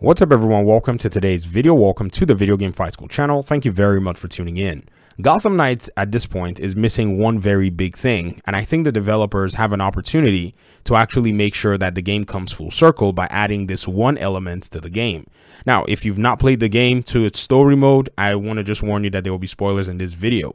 What's up everyone, welcome to today's video. Welcome to the Video Game Fight School channel. Thank you very much for tuning in. Gotham Knights at this point is missing one very big thing, and I think the developers have an opportunity to actually make sure that the game comes full circle by adding this one element to the game. Now, if you've not played the game to its story mode, I want to just warn you that there will be spoilers in this video.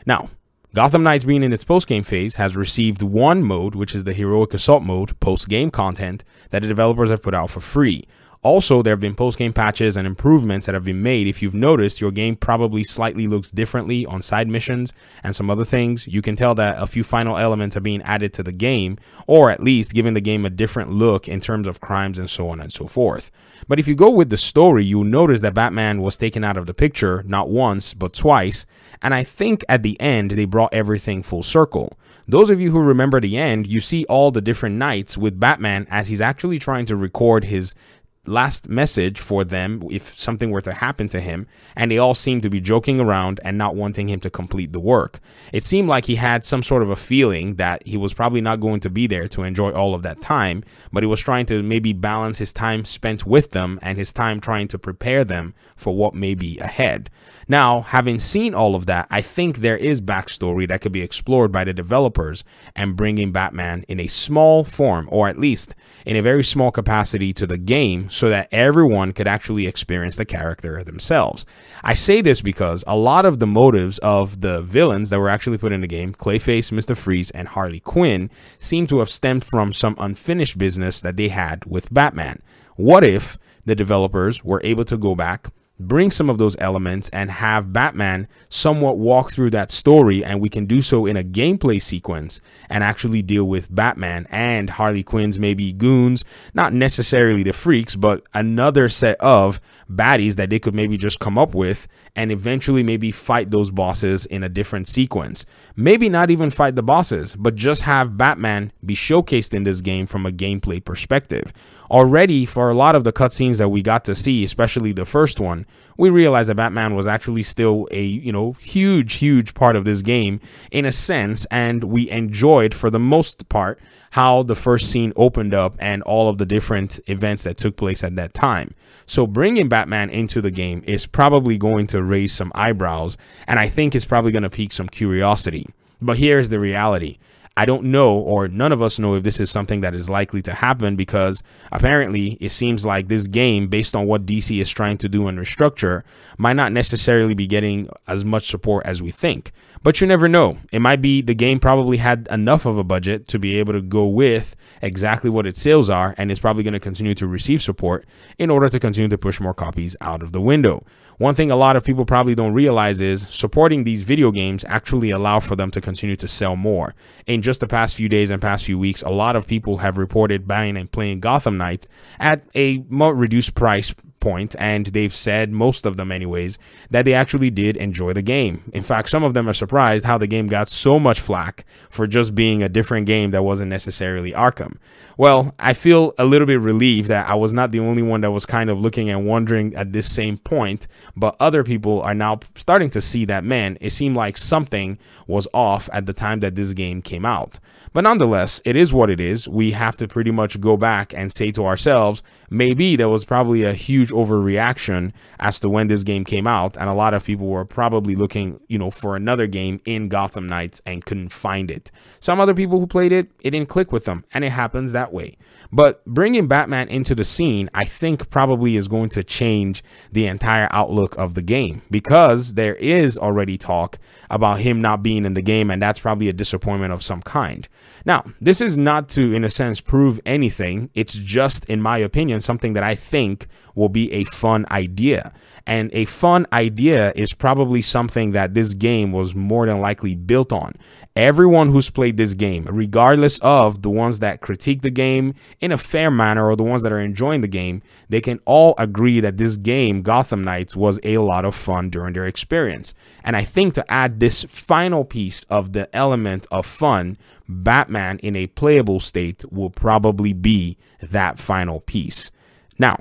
Now, Gotham Knights, being in its post-game phase, has received one mode, which is the Heroic Assault mode, post-game content that the developers have put out for free. Also, there have been post-game patches and improvements that have been made. If you've noticed, your game probably slightly looks differently on side missions and some other things. You can tell that a few final elements are being added to the game, or at least giving the game a different look in terms of crimes and so on and so forth. But if you go with the story, you'll notice that Batman was taken out of the picture not once, but twice. And I think at the end, they brought everything full circle. Those of you who remember the end, you see all the different knights with Batman as he's actually trying to record his last message for them if something were to happen to him, and they all seemed to be joking around and not wanting him to complete the work. It seemed like he had some sort of a feeling that he was probably not going to be there to enjoy all of that time, but he was trying to maybe balance his time spent with them and his time trying to prepare them for what may be ahead. Now, having seen all of that, I think there is backstory that could be explored by the developers and bringing Batman in a small form, or at least in a very small capacity, to the game, so that everyone could actually experience the character themselves. I say this because a lot of the motives of the villains that were actually put in the game, Clayface, Mr. Freeze, and Harley Quinn, seem to have stemmed from some unfinished business that they had with Batman. What if the developers were able to go back, bring some of those elements, and have Batman somewhat walk through that story, and we can do so in a gameplay sequence and actually deal with Batman and Harley Quinn's maybe goons, not necessarily the freaks, but another set of baddies that they could maybe just come up with, and eventually maybe fight those bosses in a different sequence. Maybe not even fight the bosses, but just have Batman be showcased in this game from a gameplay perspective. Already, for a lot of the cutscenes that we got to see, especially the first one, we realized that Batman was actually still a, huge part of this game in a sense, and we enjoyed, for the most part, how the first scene opened up and all of the different events that took place at that time. So bringing Batman into the game is probably going to raise some eyebrows, and I think it's probably going to pique some curiosity. But here's the reality. I don't know, or none of us know, if this is something that is likely to happen, because apparently it seems like this game, based on what DC is trying to do and restructure, might not necessarily be getting as much support as we think. But you never know. It might be the game probably had enough of a budget to be able to go with exactly what its sales are, and it's probably going to continue to receive support in order to continue to push more copies out of the window. One thing a lot of people probably don't realize is supporting these video games actually allow for them to continue to sell more. In just the past few days and past few weeks, a lot of people have reported buying and playing Gotham Knights at a more reduced price point, and they've said, most of them anyways, that they actually did enjoy the game. In fact, some of them are surprised how the game got so much flack for just being a different game that wasn't necessarily Arkham. Well, I feel a little bit relieved that I was not the only one that was kind of looking and wondering at this same point, but other people are now starting to see that, man, it seemed like something was off at the time that this game came out. But nonetheless, it is what it is. We have to pretty much go back and say to ourselves, maybe there was probably a huge overreaction as to when this game came out, and a lot of people were probably looking, for another game in Gotham Knights and couldn't find it. Some other people who played it, it didn't click with them, and it happens that way. But bringing Batman into the scene, I think probably is going to change the entire outlook of the game, because there is already talk about him not being in the game, and that's probably a disappointment of some kind. Now, this is not to, in a sense, prove anything. It's just, in my opinion, something that I think will be a fun idea. And a fun idea is probably something that this game was more than likely built on. Everyone who's played this game, regardless of the ones that critique the game in a fair manner or the ones that are enjoying the game, they can all agree that this game, Gotham Knights, was a lot of fun during their experience. And I think to add this final piece of the element of fun, Batman in a playable state will probably be that final piece. Now,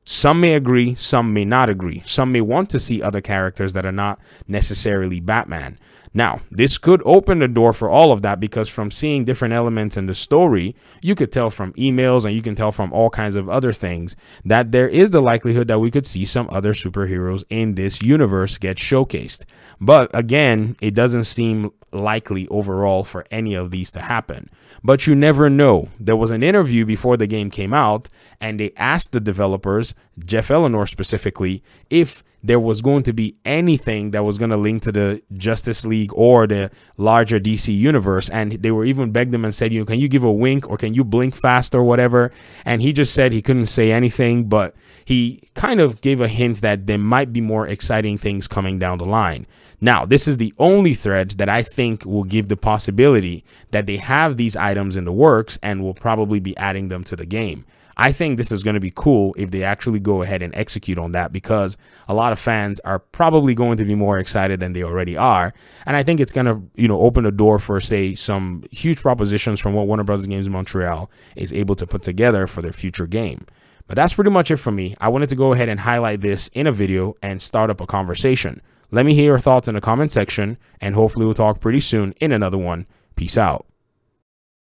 some may agree, some may not agree. Some may want to see other characters that are not necessarily Batman. Now, this could open the door for all of that, because from seeing different elements in the story, you could tell from emails and you can tell from all kinds of other things that there is the likelihood that we could see some other superheroes in this universe get showcased. But again, it doesn't seem likely overall for any of these to happen. But you never know. There was an interview before the game came out, and they asked the developers, Jeff Eleanor specifically, if there was going to be anything that was going to link to the Justice League or the larger DC universe. And they were even begged him and said, you know, can you give a wink or can you blink fast or whatever? And he just said he couldn't say anything, but he kind of gave a hint that there might be more exciting things coming down the line. Now, this is the only thread that I think will give the possibility that they have these items in the works and will probably be adding them to the game. I think this is going to be cool if they actually go ahead and execute on that, because a lot of fans are probably going to be more excited than they already are. And I think it's going to, you know, open the door for, say, some huge propositions from what Warner Bros. Games Montreal is able to put together for their future game. But that's pretty much it for me. I wanted to go ahead and highlight this in a video and start up a conversation. Let me hear your thoughts in the comment section, and hopefully we'll talk pretty soon in another one. Peace out.